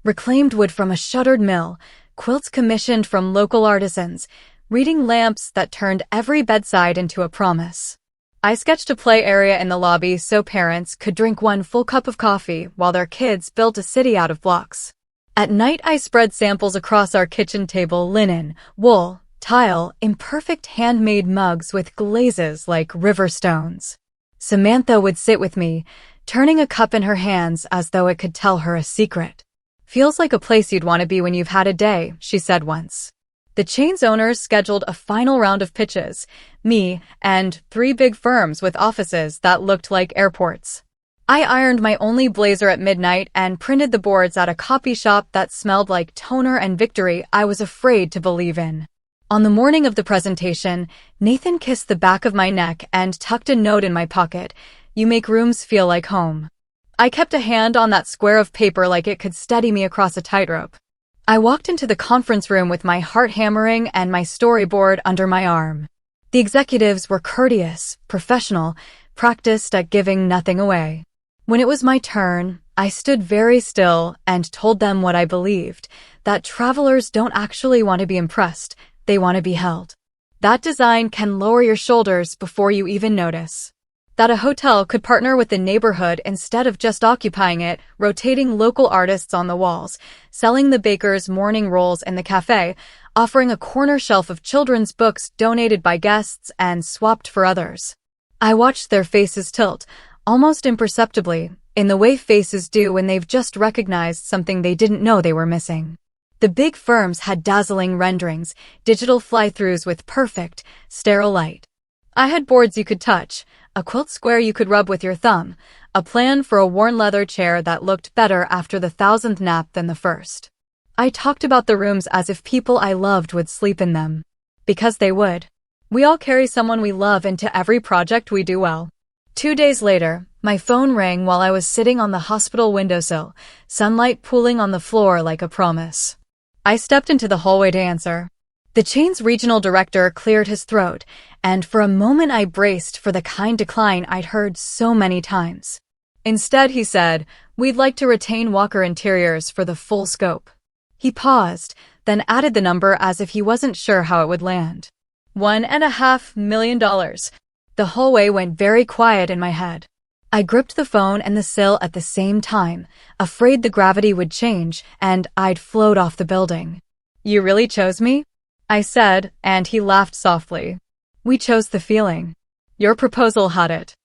Reclaimed wood from a shuttered mill, quilts commissioned from local artisans, reading lamps that turned every bedside into a promise. I sketched a play area in the lobby so parents could drink one full cup of coffee while their kids built a city out of blocks. At night, I spread samples across our kitchen table: linen, wool, tile, imperfect handmade mugs with glazes like river stones. Samantha would sit with me, turning a cup in her hands as though it could tell her a secret. "Feels like a place you'd want to be when you've had a day," she said once. The chain's owners scheduled a final round of pitches, me and 3 big firms with offices that looked like airports. I ironed my only blazer at midnight and printed the boards at a copy shop that smelled like toner and victory I was afraid to believe in. On the morning of the presentation, Nathan kissed the back of my neck and tucked a note in my pocket: "You make rooms feel like home." I kept a hand on that square of paper like it could steady me across a tightrope. I walked into the conference room with my heart hammering and my storyboard under my arm. The executives were courteous, professional, practiced at giving nothing away. When it was my turn, I stood very still and told them what I believed, that travelers don't actually want to be impressed, they want to be held. That design can lower your shoulders before you even notice. That a hotel could partner with the neighborhood instead of just occupying it, rotating local artists on the walls, selling the baker's morning rolls in the cafe, offering a corner shelf of children's books donated by guests and swapped for others. I watched their faces tilt, almost imperceptibly, in the way faces do when they've just recognized something they didn't know they were missing. The big firms had dazzling renderings, digital fly-throughs with perfect, sterile light. I had boards you could touch, a quilt square you could rub with your thumb, a plan for a worn leather chair that looked better after the 1,000th nap than the first. I talked about the rooms as if people I loved would sleep in them. Because they would. We all carry someone we love into every project we do well. 2 days later, my phone rang while I was sitting on the hospital windowsill, sunlight pooling on the floor like a promise. I stepped into the hallway to answer. The chain's regional director cleared his throat, and for a moment I braced for the kind decline I'd heard so many times. Instead, he said, "We'd like to retain Walker Interiors for the full scope." He paused, then added the number as if he wasn't sure how it would land. $1.5 million. The hallway went very quiet in my head. I gripped the phone and the sill at the same time, afraid the gravity would change and I'd float off the building. "You really chose me?" I said, and he laughed softly. "We chose the feeling. Your proposal had it."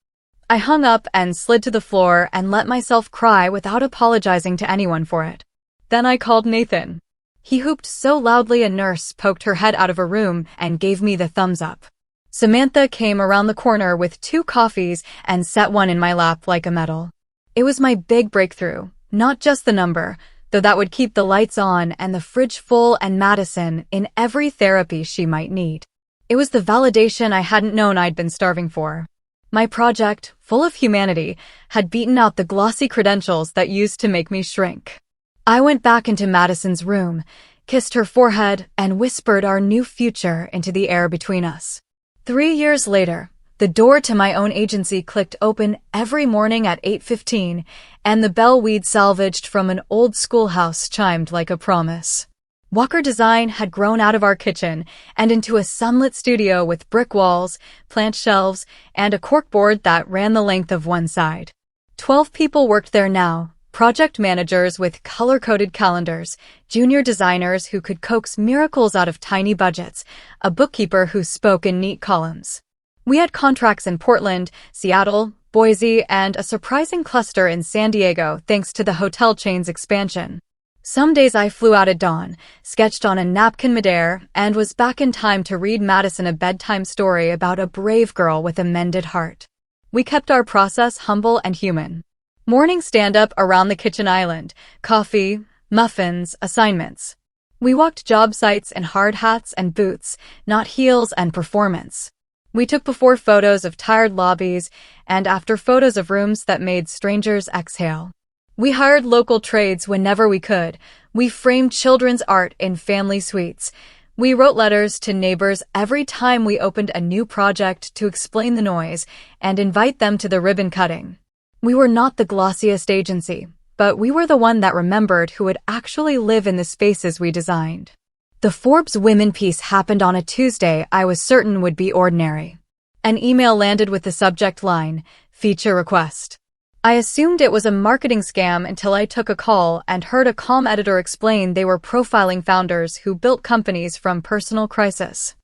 I hung up and slid to the floor and let myself cry without apologizing to anyone for it. Then I called Nathan. He whooped so loudly a nurse poked her head out of a room and gave me the thumbs up. Samantha came around the corner with 2 coffees and set one in my lap like a medal. It was my big breakthrough, not just the number, though that would keep the lights on and the fridge full and Madison in every therapy she might need. It was the validation I hadn't known I'd been starving for. My project, full of humanity, had beaten out the glossy credentials that used to make me shrink. I went back into Madison's room, kissed her forehead, and whispered our new future into the air between us. 3 years later, the door to my own agency clicked open every morning at 8:15, and the bell we'd salvaged from an old schoolhouse chimed like a promise. Walker Design had grown out of our kitchen and into a sunlit studio with brick walls, plant shelves, and a corkboard that ran the length of one side. 12 people worked there now, project managers with color-coded calendars, junior designers who could coax miracles out of tiny budgets, a bookkeeper who spoke in neat columns. We had contracts in Portland, Seattle, Boise, and a surprising cluster in San Diego thanks to the hotel chain's expansion. Some days I flew out at dawn, sketched on a napkin midair, and was back in time to read Madison a bedtime story about a brave girl with a mended heart. We kept our process humble and human. Morning stand-up around the kitchen island, coffee, muffins, assignments. We walked job sites in hard hats and boots, not heels and performance. We took before photos of tired lobbies and after photos of rooms that made strangers exhale. We hired local trades whenever we could. We framed children's art in family suites. We wrote letters to neighbors every time we opened a new project to explain the noise and invite them to the ribbon cutting. We were not the glossiest agency, but we were the one that remembered who would actually live in the spaces we designed. The Forbes Women piece happened on a Tuesday I was certain would be ordinary. An email landed with the subject line, "Feature Request." I assumed it was a marketing scam until I took a call and heard a calm editor explain they were profiling founders who built companies from personal crisis.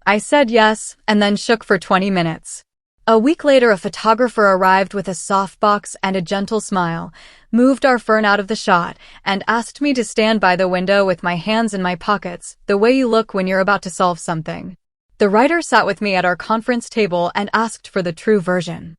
I said yes, and then shook for 20 minutes. A week later, a photographer arrived with a softbox and a gentle smile, moved our fern out of the shot, and asked me to stand by the window with my hands in my pockets, the way you look when you're about to solve something. The writer sat with me at our conference table and asked for the true version.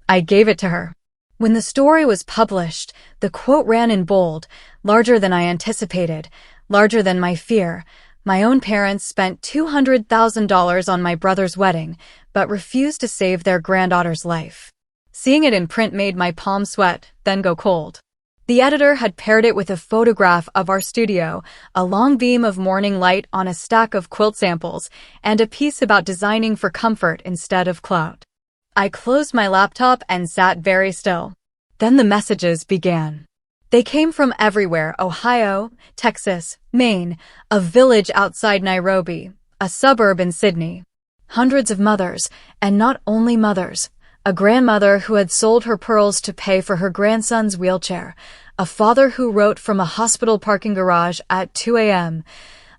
I gave it to her. When the story was published, the quote ran in bold, larger than I anticipated, larger than my fear. My own parents spent $200,000 on my brother's wedding, but refused to save their granddaughter's life. Seeing it in print made my palms sweat, then go cold. The editor had paired it with a photograph of our studio, a long beam of morning light on a stack of quilt samples, and a piece about designing for comfort instead of clout. I closed my laptop and sat very still. Then the messages began. They came from everywhere: Ohio, Texas, Maine, a village outside Nairobi, a suburb in Sydney. Hundreds of mothers, and not only mothers. A grandmother who had sold her pearls to pay for her grandson's wheelchair. A father who wrote from a hospital parking garage at 2 a.m.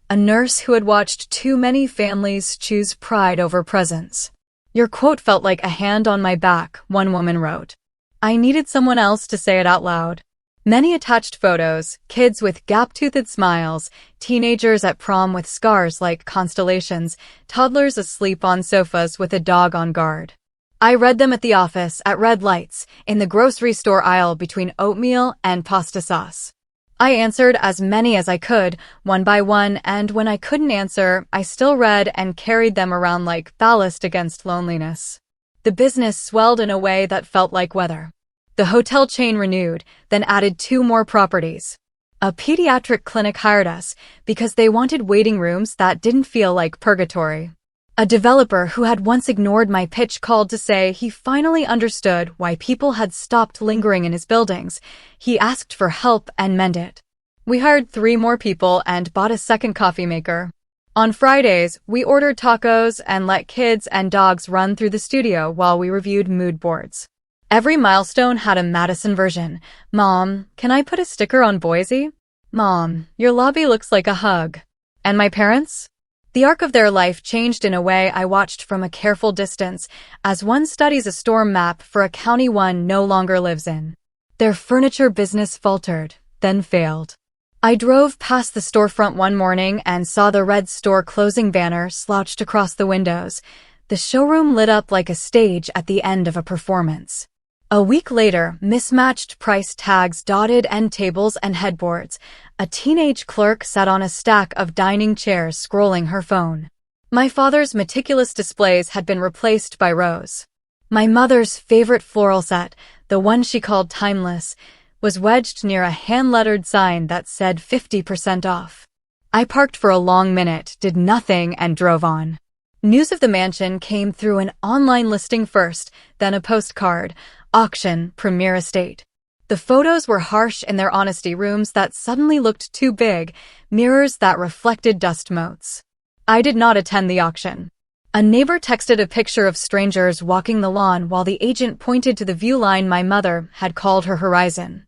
A nurse who had watched too many families choose pride over presence. Your quote felt like a hand on my back, one woman wrote. I needed someone else to say it out loud. Many attached photos, kids with gap-toothed smiles, teenagers at prom with scars like constellations, toddlers asleep on sofas with a dog on guard. I read them at the office, at red lights, in the grocery store aisle between oatmeal and pasta sauce. I answered as many as I could, one by one, and when I couldn't answer, I still read and carried them around like ballast against loneliness. The business swelled in a way that felt like weather. The hotel chain renewed, then added 2 more properties. A pediatric clinic hired us because they wanted waiting rooms that didn't feel like purgatory. A developer who had once ignored my pitch called to say he finally understood why people had stopped lingering in his buildings. He asked for help and meant it. We hired 3 more people and bought a second coffee maker. On Fridays, we ordered tacos and let kids and dogs run through the studio while we reviewed mood boards. Every milestone had a Madison version. Mom, can I put a sticker on Boise? Mom, your lobby looks like a hug. And my parents? The arc of their life changed in a way I watched from a careful distance, as one studies a storm map for a county one no longer lives in. Their furniture business faltered, then failed. I drove past the storefront one morning and saw the red store closing banner slouched across the windows. The showroom lit up like a stage at the end of a performance. A week later, mismatched price tags dotted end tables and headboards. A teenage clerk sat on a stack of dining chairs scrolling her phone. My father's meticulous displays had been replaced by rows. My mother's favorite floral set, the one she called timeless, was wedged near a hand-lettered sign that said 50% off. I parked for a long minute, did nothing, and drove on. News of the mansion came through an online listing first, then a postcard. Auction, Premier Estate. The photos were harsh in their honesty, rooms that suddenly looked too big, mirrors that reflected dust motes. I did not attend the auction. A neighbor texted a picture of strangers walking the lawn while the agent pointed to the view line my mother had called her horizon.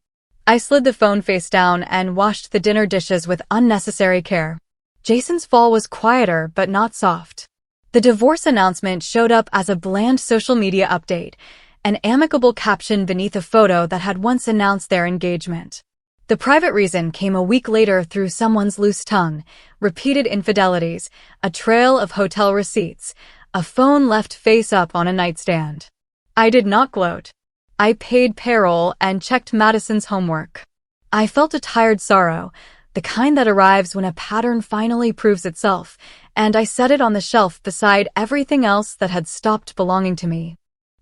I slid the phone face down and washed the dinner dishes with unnecessary care. Jason's fall was quieter but not soft. The divorce announcement showed up as a bland social media update, an amicable caption beneath a photo that had once announced their engagement. The private reason came a week later through someone's loose tongue, repeated infidelities, a trail of hotel receipts, a phone left face up on a nightstand. I did not gloat. I paid payroll and checked Madison's homework. I felt a tired sorrow, the kind that arrives when a pattern finally proves itself, and I set it on the shelf beside everything else that had stopped belonging to me.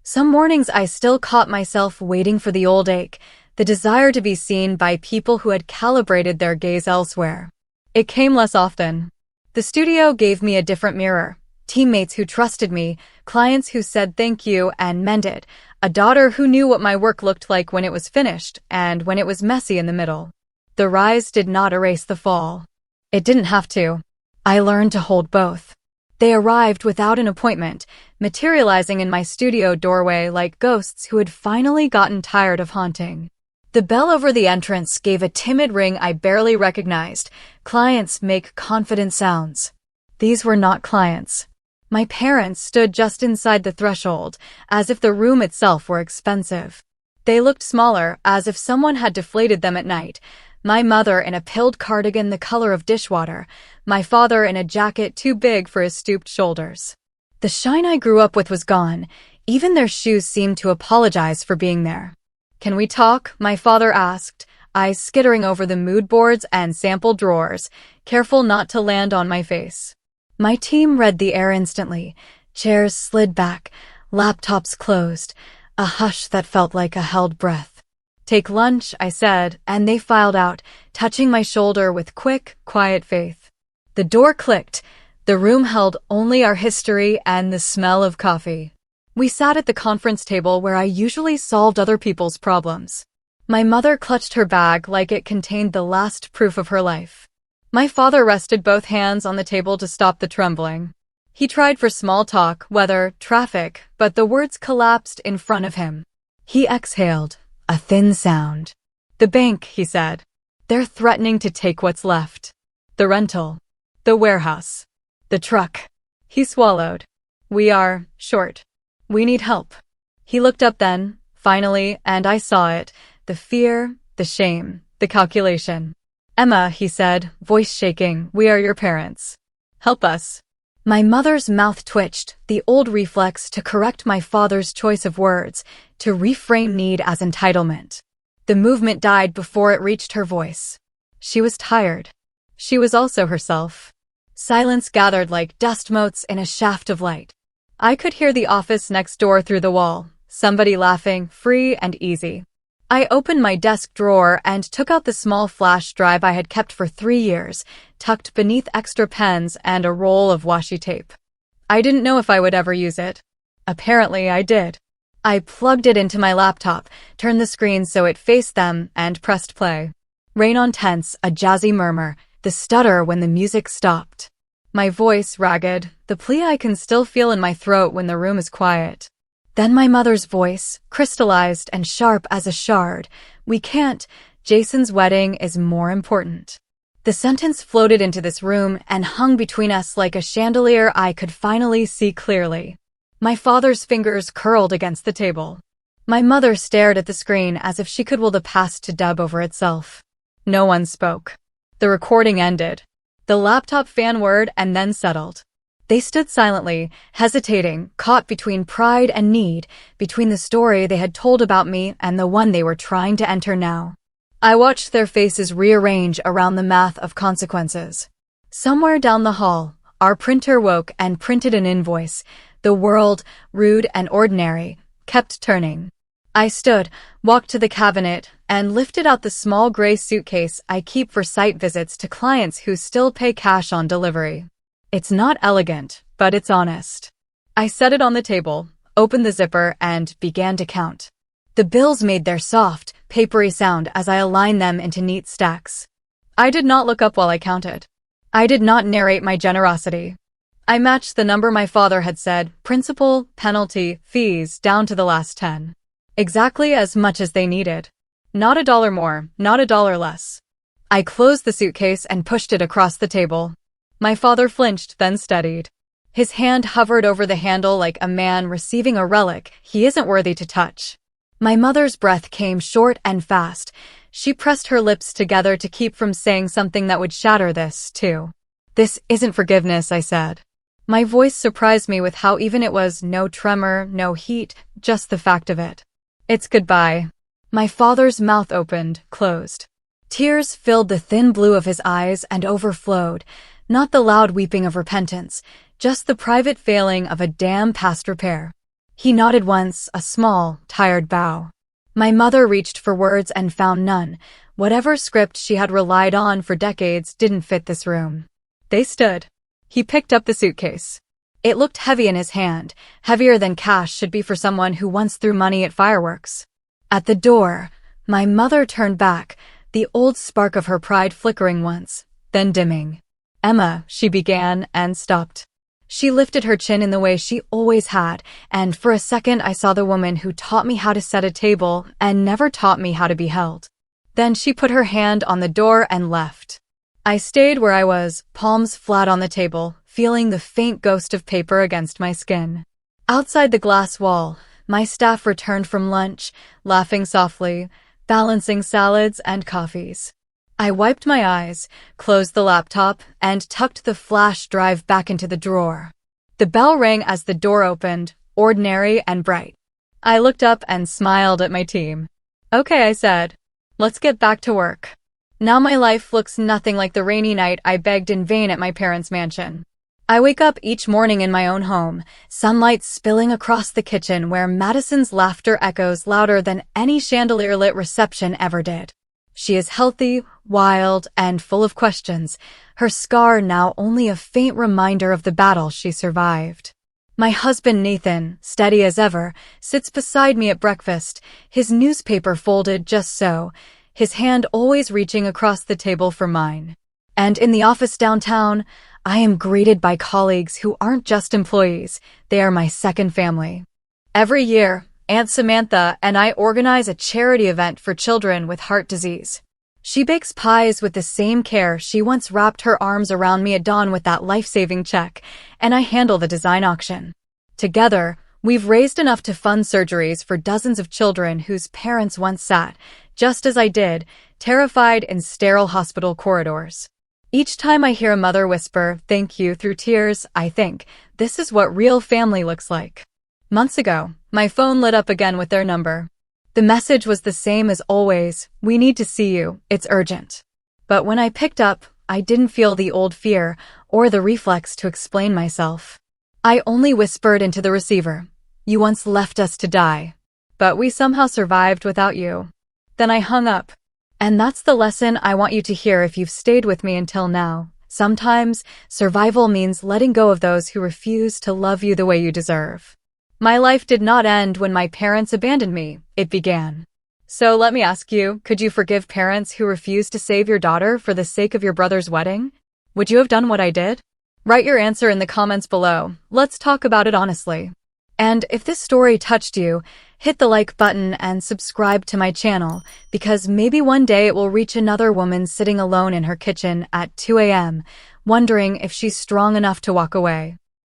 Some mornings I still caught myself waiting for the old ache, the desire to be seen by people who had calibrated their gaze elsewhere. It came less often. The studio gave me a different mirror, teammates who trusted me, clients who said thank you and meant it, a daughter who knew what my work looked like when it was finished and when it was messy in the middle. The rise did not erase the fall. It didn't have to. I learned to hold both. They arrived without an appointment, materializing in my studio doorway like ghosts who had finally gotten tired of haunting. The bell over the entrance gave a timid ring I barely recognized. Clients make confident sounds. These were not clients. My parents stood just inside the threshold, as if the room itself were expensive. They looked smaller, as if someone had deflated them at night. My mother in a pilled cardigan the color of dishwater, my father in a jacket too big for his stooped shoulders. The shine I grew up with was gone. Even their shoes seemed to apologize for being there. "Can we talk?" my father asked, eyes skittering over the mood boards and sample drawers, careful not to land on my face. My team read the air instantly. Chairs slid back, laptops closed, a hush that felt like a held breath. "Take lunch," I said, and they filed out, touching my shoulder with quick, quiet faith. The door clicked. The room held only our history and the smell of coffee. We sat at the conference table where I usually solved other people's problems. My mother clutched her bag like it contained the last proof of her life. My father rested both hands on the table to stop the trembling. He tried for small talk, weather, traffic, but the words collapsed in front of him. He exhaled, a thin sound. "The bank," he said. "They're threatening to take what's left. The rental. The warehouse. The truck." He swallowed. "We are short. We need help." He looked up then, finally, and I saw it. The fear, the shame, the calculation. "Emma," he said, voice shaking, "we are your parents. Help us." My mother's mouth twitched, the old reflex to correct my father's choice of words, to reframe need as entitlement. The movement died before it reached her voice. She was tired. She was also herself. Silence gathered like dust motes in a shaft of light. I could hear the office next door through the wall, somebody laughing, free and easy. I opened my desk drawer and took out the small flash drive I had kept for 3 years, tucked beneath extra pens and a roll of washi tape. I didn't know if I would ever use it. Apparently I did. I plugged it into my laptop, turned the screen so it faced them, and pressed play. Rain on tense, a jazzy murmur, the stutter when the music stopped. My voice ragged, the plea I can still feel in my throat when the room is quiet. Then my mother's voice, crystallized and sharp as a shard. "We can't. Jason's wedding is more important." The sentence floated into this room and hung between us like a chandelier I could finally see clearly. My father's fingers curled against the table. My mother stared at the screen as if she could will the past to dub over itself. No one spoke. The recording ended. The laptop fan word and then settled. They stood silently, hesitating, caught between pride and need, between the story they had told about me and the one they were trying to enter now. I watched their faces rearrange around the math of consequences. Somewhere down the hall, our printer woke and printed an invoice. The world, rude and ordinary, kept turning. I stood, walked to the cabinet, and lifted out the small gray suitcase I keep for site visits to clients who still pay cash on delivery. It's not elegant, but it's honest. I set it on the table, opened the zipper, and began to count. The bills made their soft, papery sound as I aligned them into neat stacks. I did not look up while I counted. I did not narrate my generosity. I matched the number my father had said, principal, penalty, fees, down to the last 10. Exactly as much as they needed. Not a dollar more, not a dollar less. I closed the suitcase and pushed it across the table. My father flinched, then steadied. His hand hovered over the handle like a man receiving a relic he isn't worthy to touch. My mother's breath came short and fast. She pressed her lips together to keep from saying something that would shatter this, too. This isn't forgiveness, I said. My voice surprised me with how even it was no tremor, no heat, just the fact of it. It's goodbye. My father's mouth opened, closed. Tears filled the thin blue of his eyes and overflowed, not the loud weeping of repentance, just the private failing of a dam past repair. He nodded once, a small, tired bow. My mother reached for words and found none. Whatever script she had relied on for decades didn't fit this room. They stood. He picked up the suitcase. It looked heavy in his hand, heavier than cash should be for someone who once threw money at fireworks. At the door, my mother turned back, the old spark of her pride flickering once, then dimming. Emma, she began, and stopped. She lifted her chin in the way she always had, and for a second I saw the woman who taught me how to set a table and never taught me how to be held. Then she put her hand on the door and left. I stayed where I was, palms flat on the table, feeling the faint ghost of paper against my skin. Outside the glass wall, my staff returned from lunch, laughing softly, balancing salads and coffees. I wiped my eyes, closed the laptop, and tucked the flash drive back into the drawer. The bell rang as the door opened, ordinary and bright. I looked up and smiled at my team. Okay, I said. Let's get back to work. Now my life looks nothing like the rainy night I begged in vain at my parents' mansion. I wake up each morning in my own home, sunlight spilling across the kitchen where Madison's laughter echoes louder than any chandelier-lit reception ever did. She is healthy, wild, and full of questions, her scar now only a faint reminder of the battle she survived. My husband Nathan, steady as ever, sits beside me at breakfast, his newspaper folded just so, his hand always reaching across the table for mine. And in the office downtown, I am greeted by colleagues who aren't just employees, they are my second family. Every year, Aunt Samantha and I organize a charity event for children with heart disease. She bakes pies with the same care she once wrapped her arms around me at dawn with that life-saving check, and I handle the design auction. Together, we've raised enough to fund surgeries for dozens of children whose parents once sat, just as I did, terrified in sterile hospital corridors. Each time I hear a mother whisper, "Thank you," through tears, I think, this is what real family looks like. Months ago, my phone lit up again with their number. The message was the same as always, "We need to see you, it's urgent." But when I picked up, I didn't feel the old fear or the reflex to explain myself. I only whispered into the receiver, "You once left us to die, but we somehow survived without you." Then I hung up. And that's the lesson I want you to hear if you've stayed with me until now. Sometimes, survival means letting go of those who refuse to love you the way you deserve. My life did not end when my parents abandoned me, it began. So let me ask you, could you forgive parents who refused to save your daughter for the sake of your brother's wedding? Would you have done what I did? Write your answer in the comments below. Let's talk about it honestly. And if this story touched you, hit the like button and subscribe to my channel, because maybe one day it will reach another woman sitting alone in her kitchen at 2 a.m., wondering if she's strong enough to walk away.